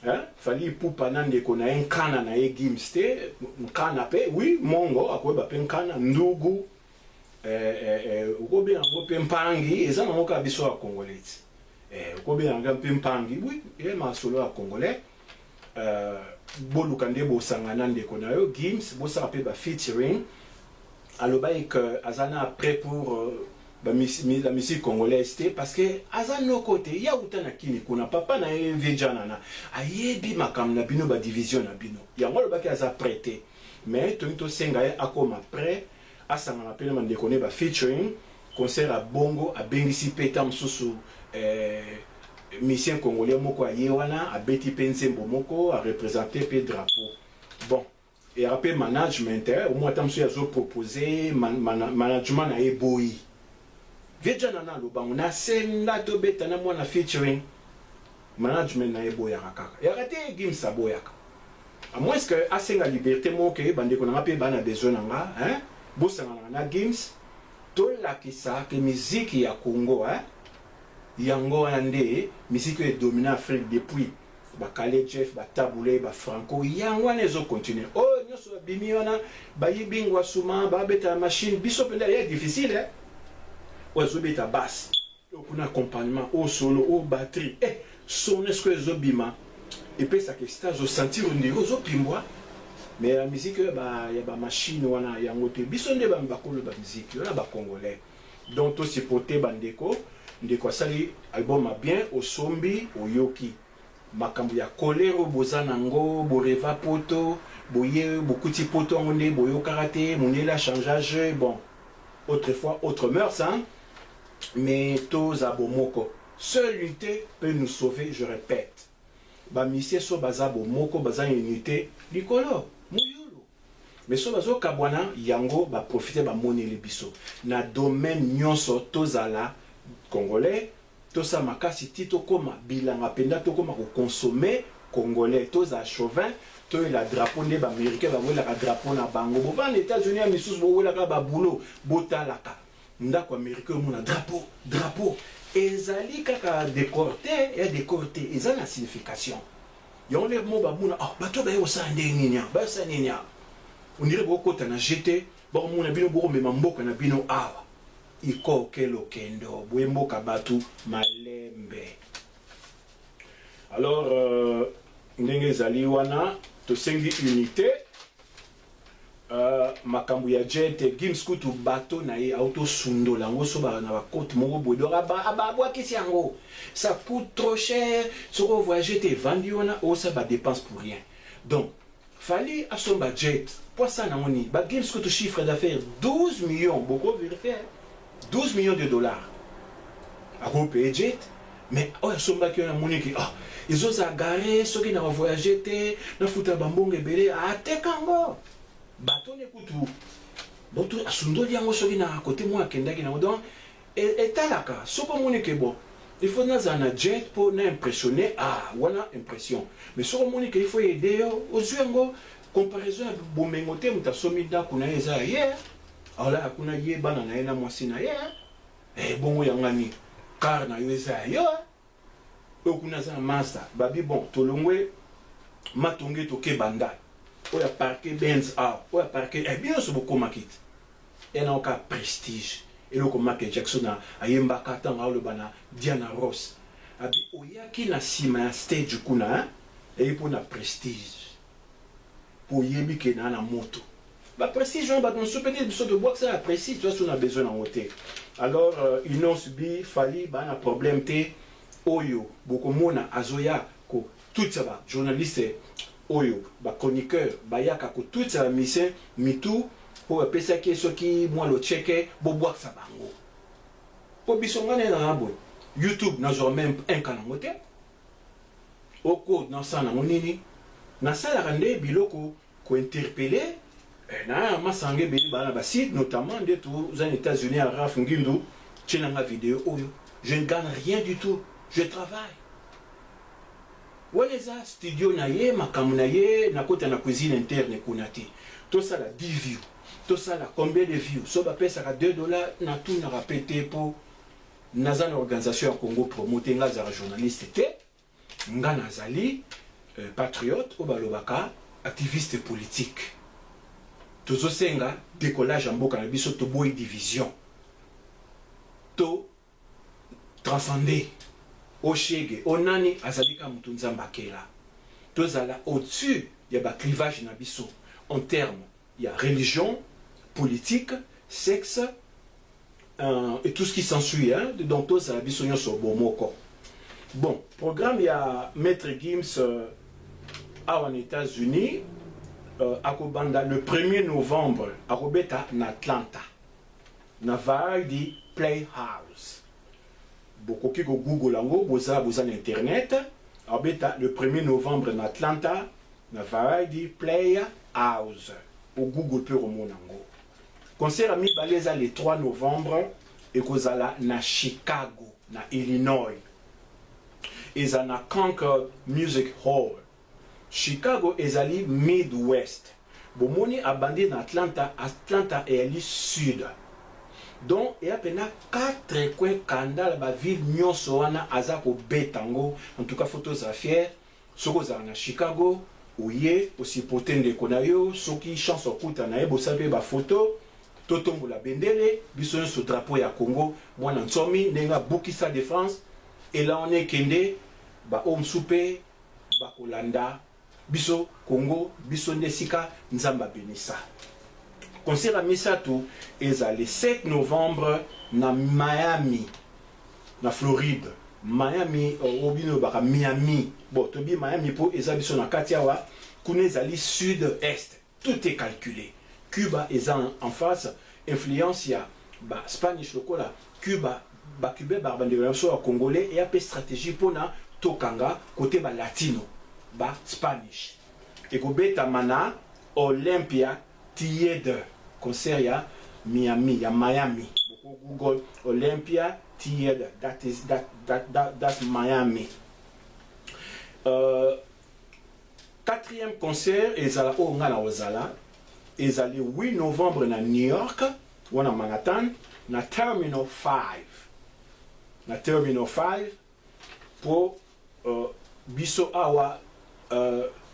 [SPEAKER 11] hein fali pupa nande kona enkana na egimste nkana pe oui mongo akweba pe nkana ndugu ukobe ngo pe mpangi eza ngo ka biso ya congolais ukobe nga pe mpangi oui il ma solo ya congolais bolukande bosangana ndeko na yo Gims bosa pe ba featuring alobai que azana prêt pour la musique congolaise parce que azano côté ya utana kini kuna papa na vejana na ayebi makam na bino ba division na bino ya ngolo baki aza prêté mais to senga akoma prêt asangana pe na ndeko ne ba featuring concert a bongo a bengisi peta msusu mission congolais moko ayewana a beti pensembo moko a représenter pe drapeau bon et après management au moins tant monsieur a proposé management na eboyi vejana na loba on a senda to beta na mwana featuring management na eboya kaka ya raté Gimsa boyaka à moins que asenga liberté moko bande ko na pe bana besoin nga hein bosanga na Gims to la kisa que musique ya Congo hein yango ande musique est dominée en Afrique depuis ba Kale Jeff ba Taboulé ba Franco yango nezo continuer oh nyoso bimi wana ba yibingwa suma ba beta machine biso penda ya difficile hein ozo beta basse kuna accompagnement au solo au batterie son est-ce que zo bima et puis ça que stage au sentir au niveau zo pimbwa mais la musique ba ya ba machine wana yango te biso nde ba mbakolo ba musique wana ba congolais donc to supporter bandeko ndeko sali album a bien au sombi au yoki makambu ya kolero bozana ngo boreva poto boye bokuti poto ngonde boyo karaté monela changeage bon autrefois autre mœurs hein mais tous abomoko seule unité peut nous sauver je répète ba misie so bazabo moko baza unité likolo muyulu mais so bazo kabwana yango ba profiter ba moneli biso na domaine nyonso tozala congolais tosa makasi tito koma bilanga penda to koma ko consommer congolais toza chauvin to la drapeau ne ba américain ba wela ka drapeau na bango bo van États-Unis a misus bo wela ka ba boulot botalaka ndako américain mo na drapeau ezali kaka décorté et décorté ezana signification yon le mo ba muna ah bato ba yo sa ndenya ba sa ndenya ondire bo kota na jeté bo mo na bino bo mema mboka na bino awa iko kelo kendo bwembo kabatu malembe. Alors ndenge zali wana to sengi unité makambu ya jet Gims kutu bato na ye auto sundo lango so ba na ba côte moko bodora ba bwa kisi yango ça coûte trop cher soko voyager te vendu wana o ça ba dépense pour rien donc fallait à son budget pour ça na moni ba Gims kutu chiffre d'affaires 12 millions beaucoup vérifier 12 millions de dollars à payer jet mais oh somba qui na moni ki ah ils ont garé ceux qui na voyager te na futa bambonge belé a te kango bateau ne kutu boto asundoli yango soki na côté moi kendaki na donc et talaka soko moni ke bon il faut na jet pour na impressionner ah wana impression mais soko moni ke il faut aider yo ozuengo comparaison ya bomengo te mutasomi da kuna eza hier alors kuna ye bana na ena mwasi na ye bongo yangani car na yo eza yo okuna za master babi bon tolongwe matonge toke banda oya parquet Benz A oya parquet bien so boko makit et na ka prestige et le Michael Jackson a yemba katanga le bana Diana Ross abi oya ki na sima stage kuna et pour na prestige pour yebi ke na moto ba prestige on ba don soupeter biso de boire ça prestige toi on a besoin en hôtel alors ils n'ont subi fali ba na problème té oyo boko mona azoya ko tout ça ba journaliste oyo ba chroniqueur ba yaka ko tout ça mission mitou pour pesa ki soki moi le checker bo boire ça bango po bisongane na boy YouTube na zo même un canal hôtel oko na sana monini na sala rande biloko ko interpeller na masange beli bana ba site notamment de tous aux États-Unis à Raf Ngindu chenanga vidéo oyo je ne gagne rien du tout je travaille Waleza studio na ye makamu na ye na kota na cuisine interne kunati tout ça la 10 views tout ça la combien de views so ba pesa ka $2 na tout na répéter pour nazana organisation Congo promoter ngaza journaliste te nga nazali patriote ou balobaka activiste politique tozo senga décollage en mboka na biso to boy division to transcender au chege onani azalika mutu nzamba kela tozala au-dessus ya ba clivage na biso en termes il y a religion politique sexe et tout ce qui s'ensuit hein donc tozala biso nyonso bomoko bon programme il y a maître Gims aux États-Unis akobanda le 1er novembre akobeta na Atlanta na Vardy Playhouse bokoki ko Google yango boza na internet akobeta le 1er novembre na Atlanta na Vardy Playhouse au Google pe romona yango concert ami baleza le 3 novembre ekozala na Chicago na Illinois eza na Concord Music Hall Chicago ezali Midwest bomoni abandi na Atlanta est sud donc et apena 4 coins kanda ba ville nyonso wana azako betango en tout cas photos à fier soko za na Chicago oye aussi potende konayo soki chance okuta na ebo sape ba photo totombo la bendele biso so drapeau ya Congo mwana nsomi ndenga bukisa de France et là on est kende ba om soupe ba Holanda biso Congo biso ndesika nzamba benisa concert à Misato eza le 7 novembre na Miami na Floride Miami obino baka Miami bon tobi Miami po eza biso na katiawa kuna ezali sud est tout est calculé Cuba eza en face influence ya ba Spanish lokola Cuba ba Cuba barbande so congolais et a stratégie pona tokanga côté ba latino ba Spanish et kobeta mana Olympia Theater concert ya Miami ya Miami Google Olympia Theater that's Miami 4e concert ezala o ngala ozala ezali 8 novembre na New York wana Manhattan na Terminal 5 pour biso awa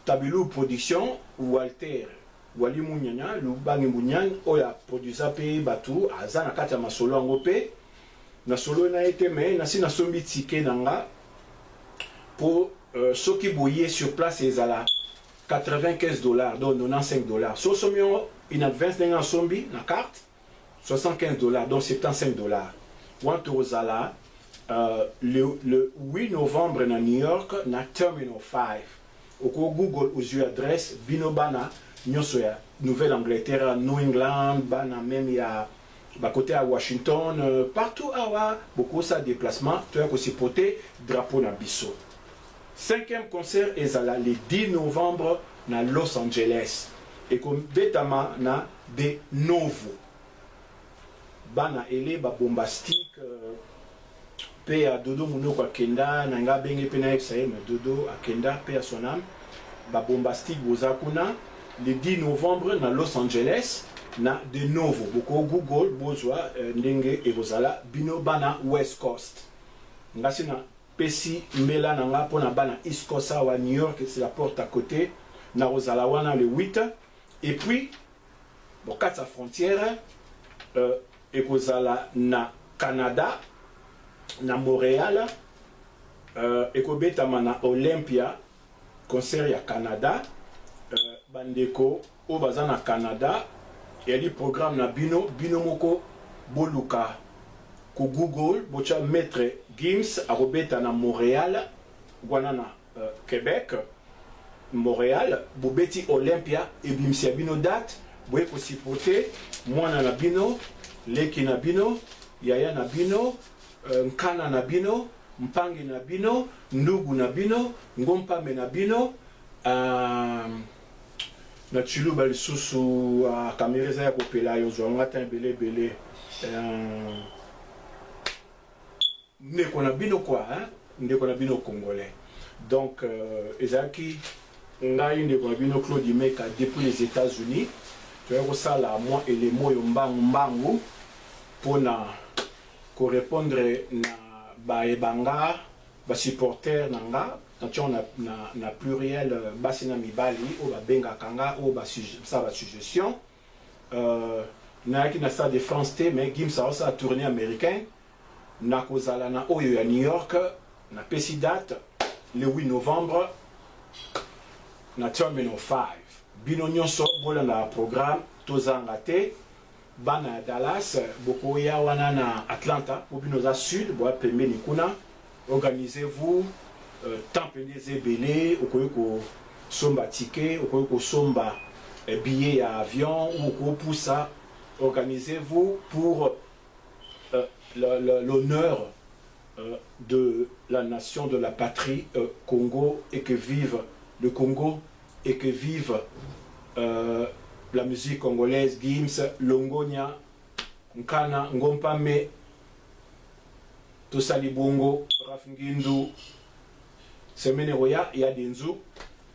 [SPEAKER 11] Tabilu Production Walter Wali Munyanya Lubangi Munyan oya produisa pe batu azana kati ya masolo ngo pe na solo na été mais na sina sombi ticket nanga pour soki boye sur place ezala $95 donc $95 so somio in advance nanga sombi na carte $75 donc $75 want ozala le 8 novembre na New York na Terminal 5 oko Google aux adresse binobana nyonso ya Nouvelle-Angleterre New England bana même ya ba côté à Washington partout awa beaucoup ça déplacement tu as aussi porter drapeau na biso 5e concert ezala le 10 novembre na Los Angeles et comme betama na de novo bana ele ba bombastique pe a dodo munoko akenda nanga benge pena exaye mais dodo akenda pe a son âme ba bombastique bozakuna le 10 novembre na Los Angeles na de novo boko Google bozwa ndenge ekozala bino bana West Coast ngasi na pesi mbela nanga pona bana East Coast wa New York c'est la porte à côté na ozalawana le 8 et puis bokata frontière ekozala na Canada na Montréal ekobetama na Olympia concert ya Canada bandeko o baza na Canada yali programme na bino moko boluka ko Google bocha maître Gims akobeta na Montréal wana na Québec Montréal bobeti Olympia ebimisia bino date boye ko supporter mwana na bino leki na bino yaya na bino nkana na bino mpangi na bino ndugu na bino ngompame na bino na chiluba lisusu kamereza ya kopela yo zwangata belebele ndeko na bino quoi ndeko na bino congolais donc ezaki ngai ndeko na bino Claude Meka depuis les États-Unis tu vas kosala moi élément yo mbangu pona ko répondre na baebanga ba supporter nanga na pluriel basina mibali o babenga kanga o ba suggestion na ki na Stade de France te mais Gims a tournée américain na kozala na oyo ya New York na pesi date le 8 novembre na Terminal 5 bino nyonso bola na programme tozanga te bana Dallas boko ya wana na Atlanta pour bino za sud bo pembeni kuna organisez-vous tempeniez ebele okoyi ko somba ticket okoyi ko somba billet ya avion ou ko poussa organisez-vous pour l'honneur de la nation, de la patrie Congo et que vive le Congo et que vive la musique congolaise, Gims, Longonia, Nkana, Ngompame, Tosali Bongo, Rafingindu, Semeneroya, Yadenzu,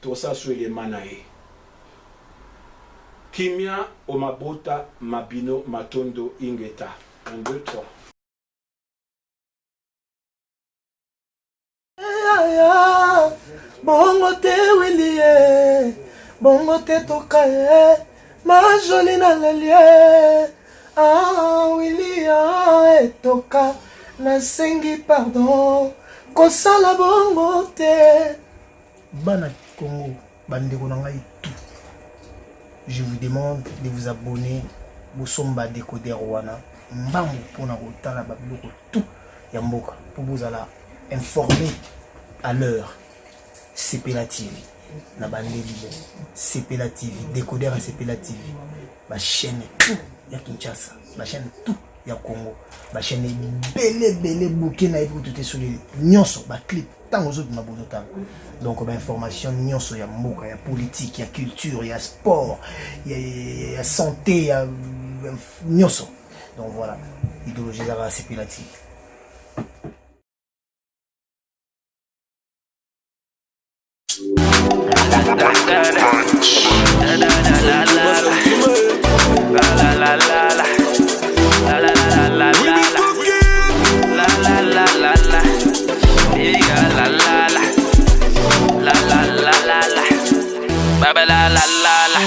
[SPEAKER 11] Tosa Suele Manae. Kimia, Omabota, Mabino, Matondo, Ingeta. 1, 2, 3.
[SPEAKER 18] Bongo te Willie, bongo te tokaye, ma jolie na lelie. Willie etoka, na sengi pardon, kosala bongo te. Bana Congo, bandeko na ngai tout. Je vous demande de vous abonner au Somba Décoder Wana. Mbambo pona kotala babiloko tout ya mboka pour vous alla informer à l'heure. CPLA TV na bandeli CPLA TV Décoder à CPLA TV ma chaîne tout ya Kinshasa ma chaîne tout ya Congo ma chaîne belé bouquet na pour tout sur les nyonso ba clip tant aux autres mabonota donc ba information nyonso ya mboka ya politique ya culture ya sport ya santé ya nyonso. Donc voilà, idéologie à CPLA TV.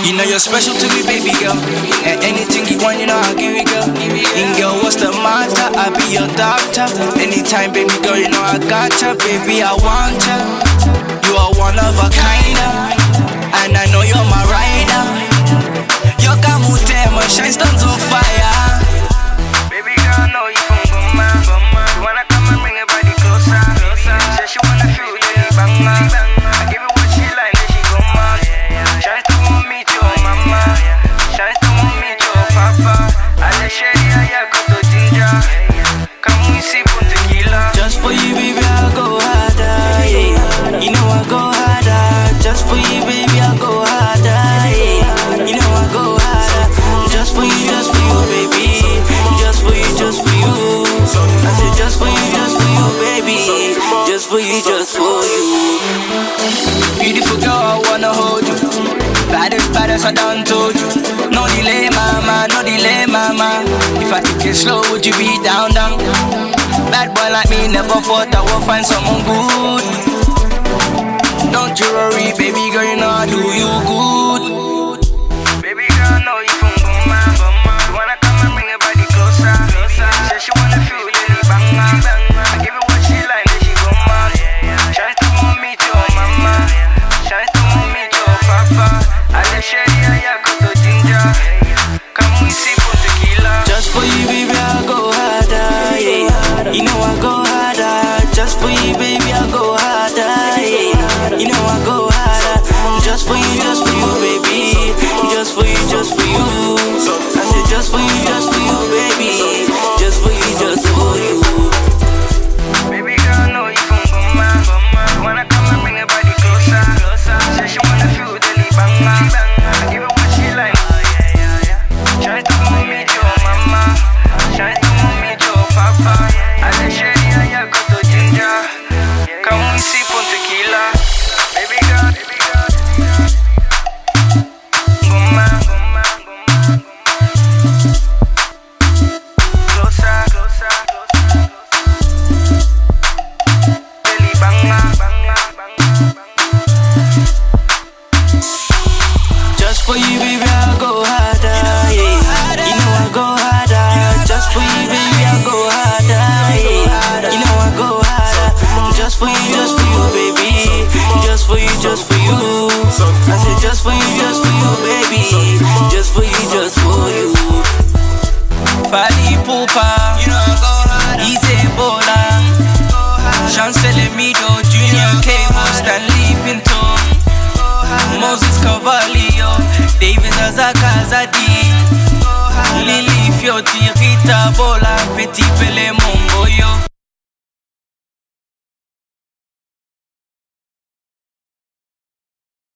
[SPEAKER 19] You know you're special to me, baby girl. And anything you want, you know I'll give it, girl. And girl, what's the matter? I'll be your doctor. Anytime, baby girl, you know I got you. Baby, I want you. You are one of a kind, and I know you're my rider. Your kamutema shines tons of fire. Baby girl, I know you from Goma. You wanna come and bring your body closer. Say she wanna feel the banga. I give her what she like, then she go mad. Tries to want me to mama. Tries to want me to papa. I let Sherry I go to ginger. Come we sip on tequila. Just for you, baby, I'll go harder. Yeah. You know I go harder. Just for you, baby, I'll go harder. Yeah. You know I go harder. Just for you, baby. Just for you, just for you. I said just for you, baby. Just for you, just for you. Beautiful girl, I wanna hold you. Baddest, I done told you. No delay, mama, no delay, mama. If I take it slow, would you be down? Bad boy like me never thought I would find someone good. Don't you worry, baby girl, you know I do you good. papa. Ale sheria yako to ginger. Come we sip on tequila. Just for you, baby, I go harder. Yeah. You know I go harder. Just for you, baby, I go harder. Yeah. You know I go harder. Just for you, baby. Just for you, just for you. I said just for you, baby. Just for you, just for you. Baby girl, know you from Goma. Wanna come and bring your body closer. Say she wanna feel the libanga. Give her what she like. Try to meet your mama. Try to meet your papa. Ale sheria yako to ginger. Come we sip on tequila. Baby girl, Goma. Closer. Just for you, baby, I'll go harder. Yeah. You know I go harder. Just for you, baby, I'll go harder. Yeah. You know I go harder. Just for you, baby. Just for you. I said just for you, baby. Just for you. Fali Poupa, you know I go harder. Easy Bola, Chancel Mido, Junior Cable, Stanley Pinto, Moses Cavalio, David Azaka Zadi, Lily Fioti, Rita Bola, Petit Pele Mongoyo.